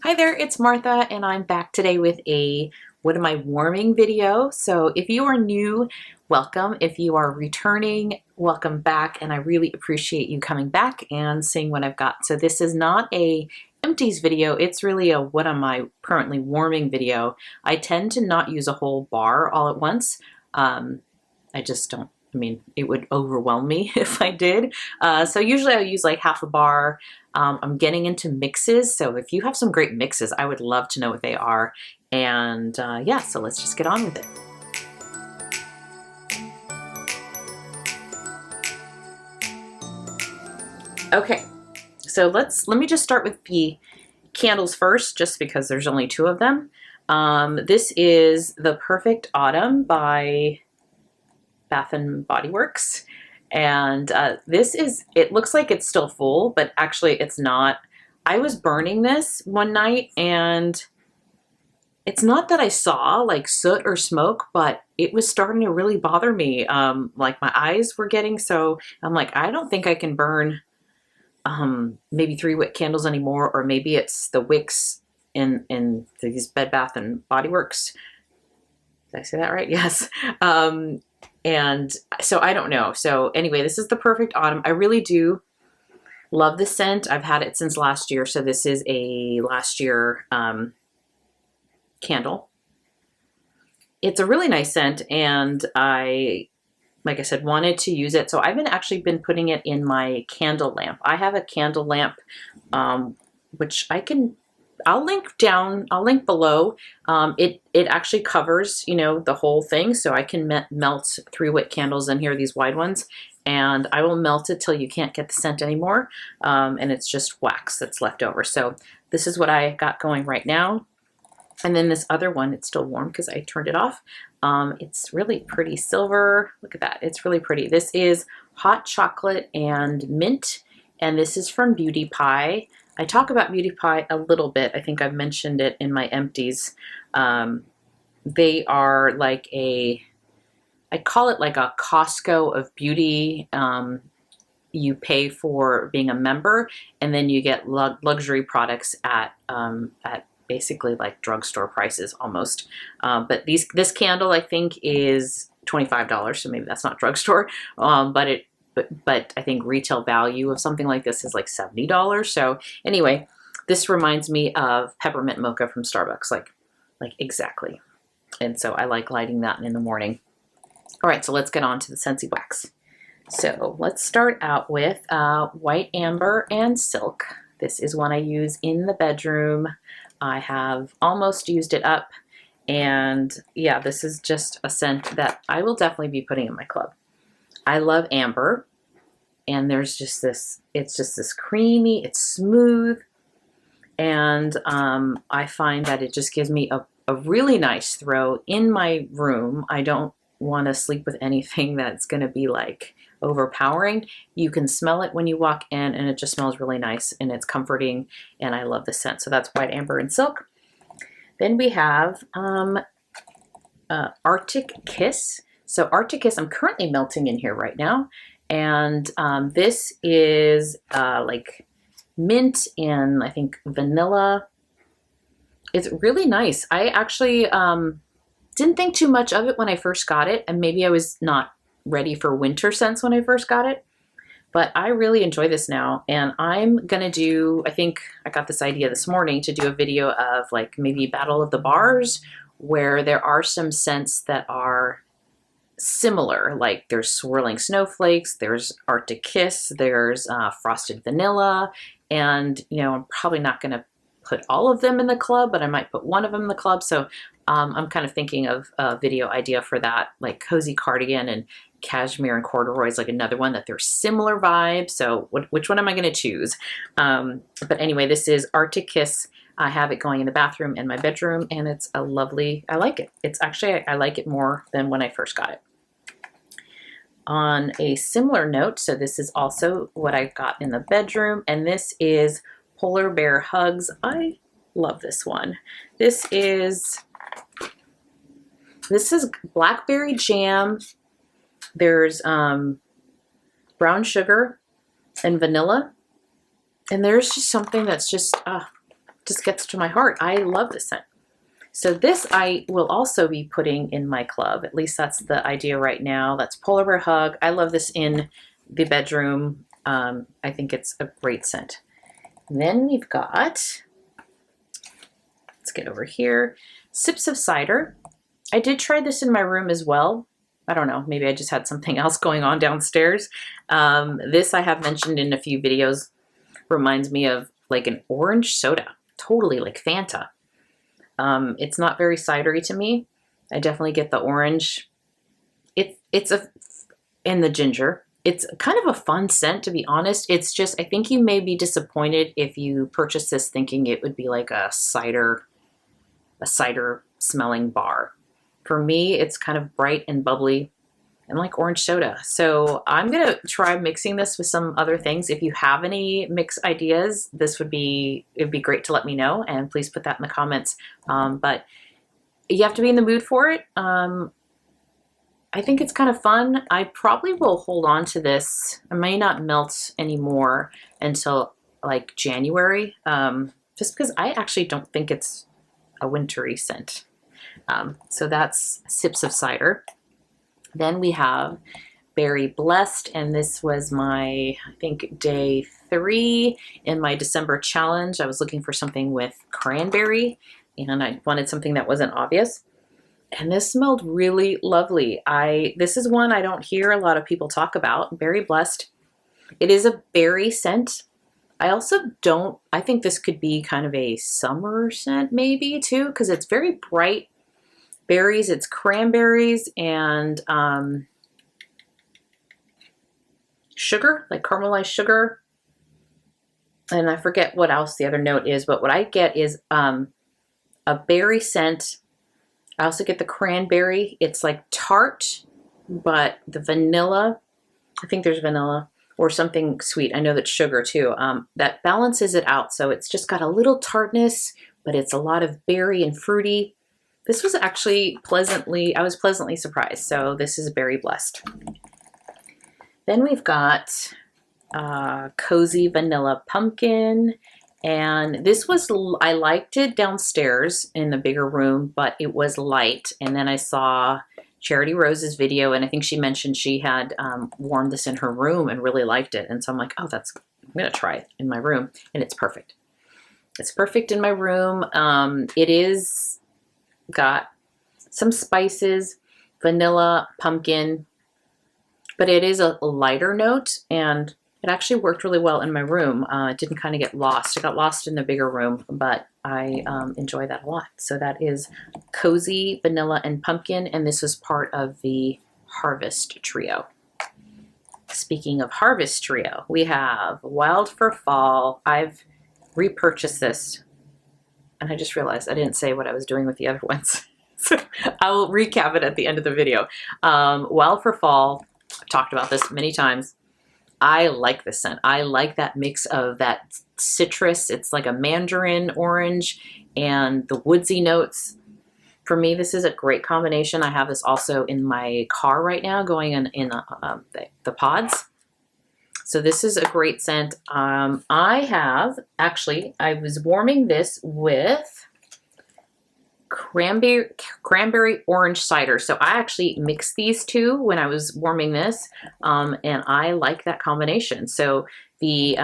Hi there, it's Martha and I'm back today with a what am I warming video. So if you are new, welcome. If you are returning, welcome back, and I really appreciate you coming back and seeing what I've got. So this is not a empties video, it's really a what am I currently warming video. I tend to not use a whole bar all at once. I just don't, I mean, it would overwhelm me if I did. So usually I use like half a bar. I'm getting into mixes, so if you have some great mixes, I would love to know what they are. And yeah, so let's just get on with it. Okay, so let me just start with the candles first, just because there's only two of them. This is the Perfect Autumn by Bath and Body Works. And this is, it looks like it's still full, but actually it's not. I was burning this one night and it's not that I saw like soot or smoke, but it was starting to really bother me. Like my eyes were getting, so I'm like, I don't think I can burn maybe 3 wick candles anymore, or maybe it's the wicks in these Bed Bath and Body Works. Did I say that right? Yes. And so I don't know. So anyway, this is the Perfect Autumn. I really do love the scent. I've had it since last year. So this is a last year candle. It's a really nice scent, and I, like I said, wanted to use it. So I've actually been putting it in my candle lamp. I have a candle lamp, which I'll link below. It actually covers, you know, the whole thing, so I can melt 3 wick candles in here, these wide ones, and I will melt it till you can't get the scent anymore, and it's just wax that's left over. So this is what I got going right now. And then this other one, it's still warm because I turned it off. It's really pretty silver. Look at that, it's really pretty. This is hot chocolate and mint, and this is from Beauty Pie. I talk about Beauty Pie a little bit. I think I've mentioned it in my empties. They are like I call it like a Costco of beauty. You pay for being a member, and then you get luxury products at basically like drugstore prices almost. But this candle I think is $25, so maybe that's not drugstore. But I think retail value of something like this is like $70. So anyway, this reminds me of peppermint mocha from Starbucks, like exactly. And so I like lighting that in the morning. All right, so let's get on to the Scentsy wax. So let's start out with white amber and silk. This is one I use in the bedroom. I have almost used it up, and yeah, this is just a scent that I will definitely be putting in my club. I love amber, and there's just this, it's just this creamy, it's smooth, and I find that it just gives me a really nice throw in my room. I don't want to sleep with anything that's going to be like overpowering. You can smell it when you walk in, and it just smells really nice, and it's comforting, and I love the scent. So that's white amber and silk. Then we have Arctic Kiss. So Arctic Kiss, I'm currently melting in here right now, and this is like mint and I think vanilla. It's really nice. I actually didn't think too much of it when I first got it, and maybe I was not ready for winter scents when I first got it, but I really enjoy this now. And I'm gonna do, I think I got this idea this morning to do a video of like maybe Battle of the Bars, where there are some scents that are similar, like there's swirling snowflakes, there's Arctic Kiss, there's frosted vanilla, and you know, I'm probably not gonna put all of them in the club, but I might put one of them in the club. So I'm kind of thinking of a video idea for that, like cozy cardigan and cashmere and corduroy is like another one that they're similar vibes. So which one am I going to choose? But anyway, this is Arctic Kiss. I have it going in the bathroom and my bedroom, and it's a lovely, I like it. It's actually, I like it more than when I first got it. On a similar note, so this is also what I got in the bedroom, and this is Polar Bear Hugs. I love this one. This is blackberry jam. There's brown sugar and vanilla, and there's just something that's just just gets to my heart. I love this scent. So this I will also be putting in my club. At least that's the idea right now. That's Polar Bear Hug. I love this in the bedroom. I think it's a great scent. And then we've got, let's get over here, Sips of Cider. I did try this in my room as well. I don't know, maybe I just had something else going on downstairs. This I have mentioned in a few videos. Reminds me of like an orange soda, totally like Fanta. It's not very cidery to me. I definitely get the orange. It's in the ginger. It's kind of a fun scent, to be honest. It's just, I think you may be disappointed if you purchase this thinking it would be like a cider smelling bar. For me, it's kind of bright and bubbly and like orange soda. So I'm gonna try mixing this with some other things. If you have any mix ideas, it'd be great to let me know, and please put that in the comments. But you have to be in the mood for it. I think it's kind of fun. I probably will hold on to this. I may not melt anymore until like January, just because I actually don't think it's a wintry scent. So that's Sips of Cider. Then we have Berry Blessed, and this was my, I think, day 3 in my December challenge. I was looking for something with cranberry, and I wanted something that wasn't obvious. And this smelled really lovely. This is one I don't hear a lot of people talk about, Berry Blessed. It is a berry scent. I think this could be kind of a summer scent maybe too, because it's very bright berries. It's cranberries and sugar, like caramelized sugar. And I forget what else the other note is, but what I get is a berry scent. I also get the cranberry. It's like tart, but the vanilla, I think there's vanilla or something sweet. I know that's sugar too. That balances it out. So it's just got a little tartness, but it's a lot of berry and fruity. This was actually I was pleasantly surprised. So this is Berry Blessed. Then we've got Cozy Vanilla Pumpkin. And this was, I liked it downstairs in the bigger room, but it was light. And then I saw Charity Rose's video, and I think she mentioned she had worn this in her room and really liked it. And so I'm like, oh, I'm gonna try it in my room, and it's perfect. It's perfect in my room. It is got some spices, vanilla, pumpkin, but it is a lighter note, and it actually worked really well in my room. It didn't kind of get lost. It got lost in the bigger room, but I enjoy that a lot. So that is Cozy Vanilla and Pumpkin, and this was part of the Harvest Trio. Speaking of Harvest Trio, we have Wild for Fall. I've repurchased this, and I just realized I didn't say what I was doing with the other ones. So I will recap it at the end of the video. Wild for Fall, I've talked about this many times. I like this scent. I like that mix of that citrus. It's like a mandarin orange and the woodsy notes. For me, this is a great combination. I have this also in my car right now going in the pods. So this is a great scent. I was warming this with cranberry orange cider. So I actually mixed these two when I was warming this, and I like that combination. So the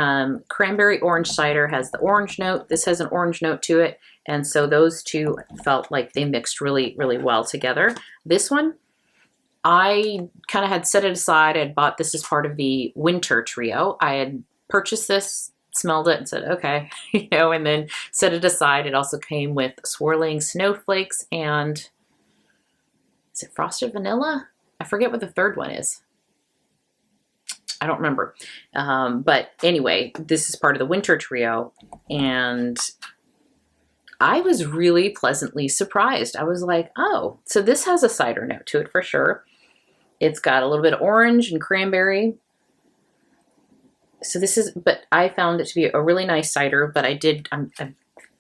cranberry orange cider has the orange note. This has an orange note to it, and so those two felt like they mixed really, really well together. This one, I kind of had set it aside. I had bought this as part of the winter trio. I had purchased this, smelled it, and said, okay, and then set it aside. It also came with swirling snowflakes and, is it frosted vanilla? I forget what the third one is. I don't remember. But anyway, this is part of the winter trio, and I was really pleasantly surprised. I was like, oh, so this has a cider note to it for sure. It's got a little bit of orange and cranberry. So this is, but I found it to be a really nice cider, but I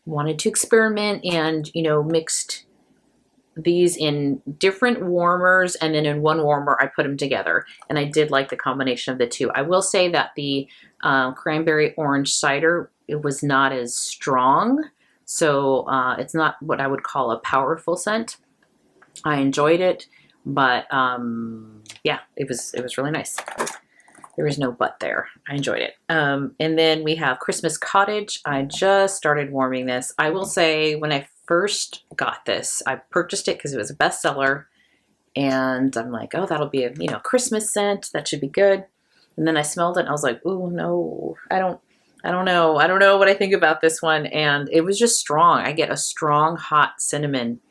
wanted to experiment and, mixed these in different warmers, and then in one warmer, I put them together, and I did like the combination of the two. I will say that the cranberry orange cider, it was not as strong. So it's not what I would call a powerful scent. I enjoyed it, but yeah, it was really nice. There was no but there. I enjoyed it. And then we have Christmas Cottage. I just started warming this. I will say when I first got this, I purchased it because it was a bestseller. And I'm like, oh, that'll be a, you know, Christmas scent. That should be good. And then I smelled it and I was like, oh no, I don't know. I don't know what I think about this one. And it was just strong. I get a strong, hot cinnamon.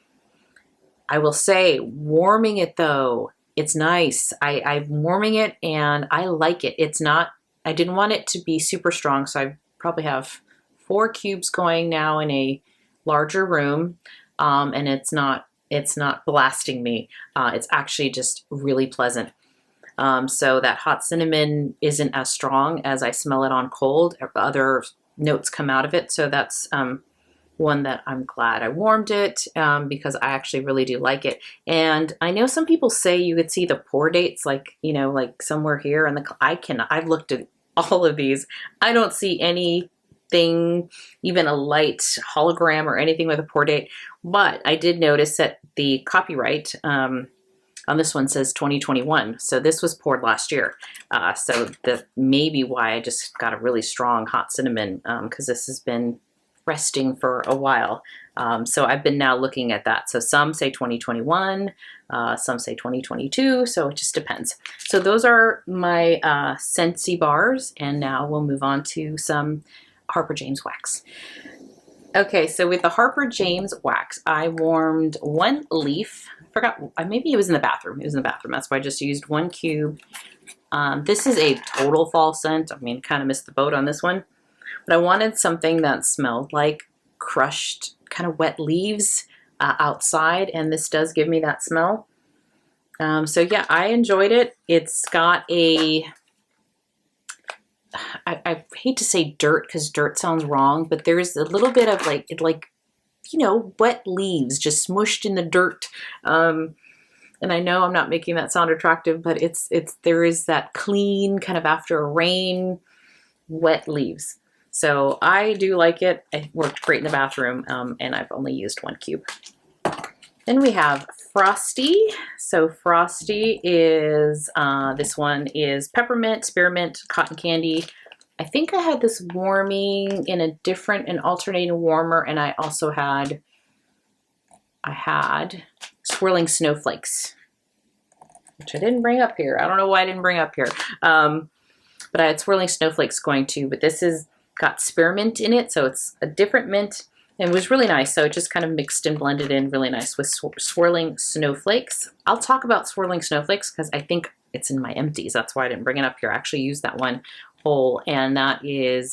I will say, warming it though, it's nice. I'm warming it and I like it. It's not, I didn't want it to be super strong, so I probably have 4 cubes going now in a larger room, and it's not blasting me. It's actually just really pleasant. So that hot cinnamon isn't as strong as I smell it on cold. Other notes come out of it, so that's one that I'm glad I warmed it, because I actually really do like it. And I know some people say you could see the pour dates, like, you know, like somewhere here, and I've looked at all of these. I don't see anything, even a light hologram or anything with a pour date, but I did notice that the copyright on this one says 2021. So this was poured last year. So that may be why I just got a really strong hot cinnamon, because this has been resting for a while. So I've been now looking at that. So some say 2021, some say 2022, so it just depends. So those are my Scentsy bars, and now we'll move on to some Harper James Wax. Okay, so with the Harper James Wax, I warmed 1 leaf. I forgot, maybe it was in the bathroom. It was in the bathroom. That's why I just used 1 cube. This is a total fall scent. I mean, kind of missed the boat on this one. But I wanted something that smelled like crushed, kind of wet leaves outside, and this does give me that smell. So yeah, I enjoyed it. It's got a, I hate to say dirt because dirt sounds wrong, but there's a little bit of like, you know, wet leaves just smushed in the dirt. And I know I'm not making that sound attractive, but there is that clean kind of after a rain, wet leaves. So I do like it. It worked great in the bathroom, and I've only used 1 cube. Then we have Frosty. So Frosty is, this one is peppermint, spearmint, cotton candy. I think I had this warming in a different, an alternating warmer, and I also had, swirling snowflakes, which I didn't bring up here. I don't know why I didn't bring up here. But I had swirling snowflakes going too, but this is got spearmint in it, so it's a different mint, and it was really nice. So it just kind of mixed and blended in really nice with swirling snowflakes. I'll talk about swirling snowflakes because I think it's in my empties. That's why I didn't bring it up here. I actually used that one whole, and that is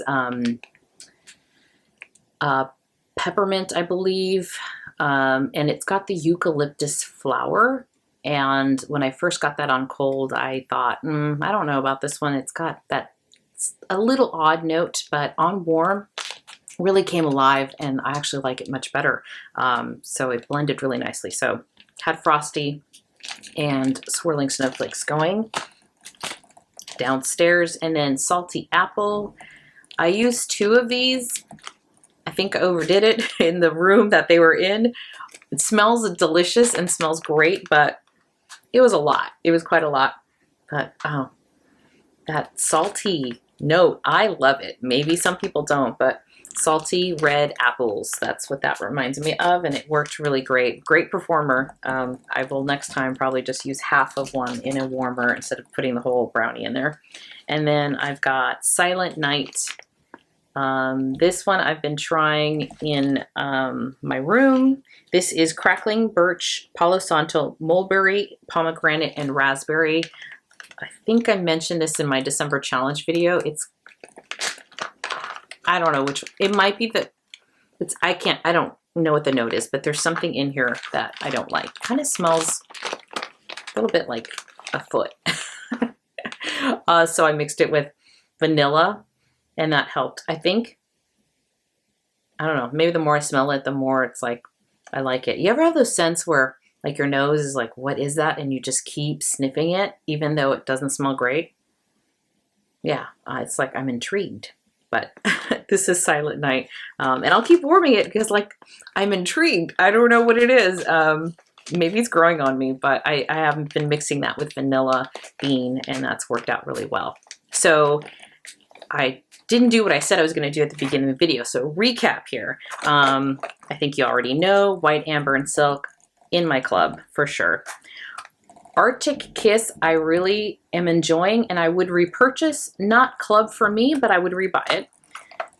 peppermint, I believe, and it's got the eucalyptus flower. And when I first got that on cold, I thought, I don't know about this one. It's got that a little odd note, but on warm really came alive, and I actually like it much better. So it blended really nicely. So had Frosty and swirling snowflakes going downstairs, and then salty apple. I used 2 of these. I think I overdid it in the room that they were in. It smells delicious and smells great, but it was a lot. It was quite a lot. But that salty note, I love it. Maybe some people don't, but salty red apples, that's what that reminds me of, and it worked really great. Great performer. I will next time probably just use half of one in a warmer instead of putting the whole brownie in there. And then I've got Silent Night. This one I've been trying in my room. This is Crackling Birch, Palo Santo, Mulberry, Pomegranate, and Raspberry. I think I mentioned this in my December challenge video. I don't know which, it might be that I don't know what the note is, but there's something in here that I don't like. Kind of smells a little bit like a foot. So I mixed it with vanilla, and that helped, I think. I don't know, maybe the more I smell it, the more it's like, I like it. You ever have those scents where like your nose is like, what is that? And you just keep sniffing it, even though it doesn't smell great? Yeah, it's like I'm intrigued, but This is Silent Night. And I'll keep warming it because like I'm intrigued. I don't know what it is. Maybe it's growing on me, but I haven't been mixing that with vanilla bean, and that's worked out really well. So I didn't do what I said I was going to do at the beginning of the video. So recap here. I think you already know white, amber, and silk in my club for sure. Arctic Kiss, I really am enjoying, and I would repurchase. Not club for me, but I would rebuy it.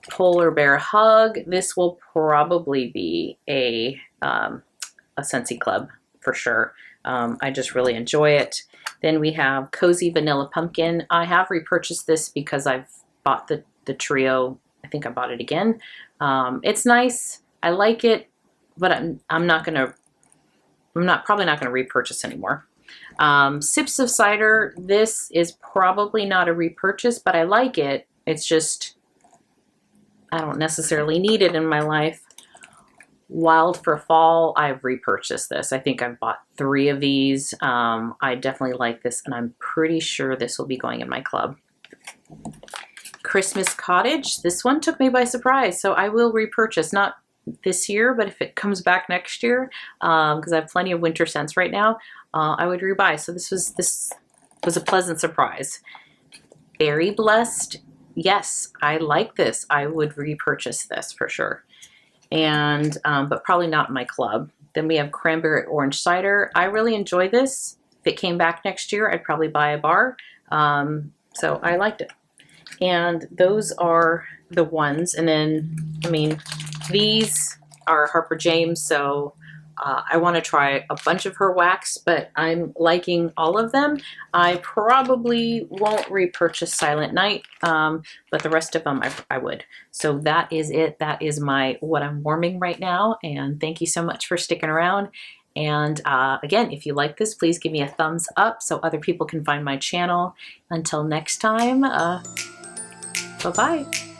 Polar Bear Hug. This will probably be a Scentsy club for sure. I just really enjoy it. Then we have Cozy Vanilla Pumpkin. I have repurchased this because I've bought the trio. I think I bought it again. It's nice. I like it, but I'm probably not gonna repurchase anymore. Sips of Cider. This is probably not a repurchase, but I like it. It's just, I don't necessarily need it in my life. Wild for Fall, I've repurchased this. I think I've bought 3 of these. I definitely like this, and I'm pretty sure this will be going in my club. Christmas Cottage, this one took me by surprise, so I will repurchase. Not this year, but if it comes back next year, because I have plenty of winter scents right now, I would rebuy. So this was a pleasant surprise. Berry Blessed, yes, I like this. I would repurchase this for sure. And but probably not in my club. Then we have Cranberry Orange Cider. I really enjoy this. If it came back next year, I'd probably buy a bar. So I liked it. And those are the ones. And then, I mean, these are Harper James, so I want to try a bunch of her wax, but I'm liking all of them. I probably won't repurchase Silent Night, but the rest of them I would. So that is it. That is what I'm warming right now, and thank you so much for sticking around. And again, if you like this, please give me a thumbs up so other people can find my channel. Until next time, bye-bye.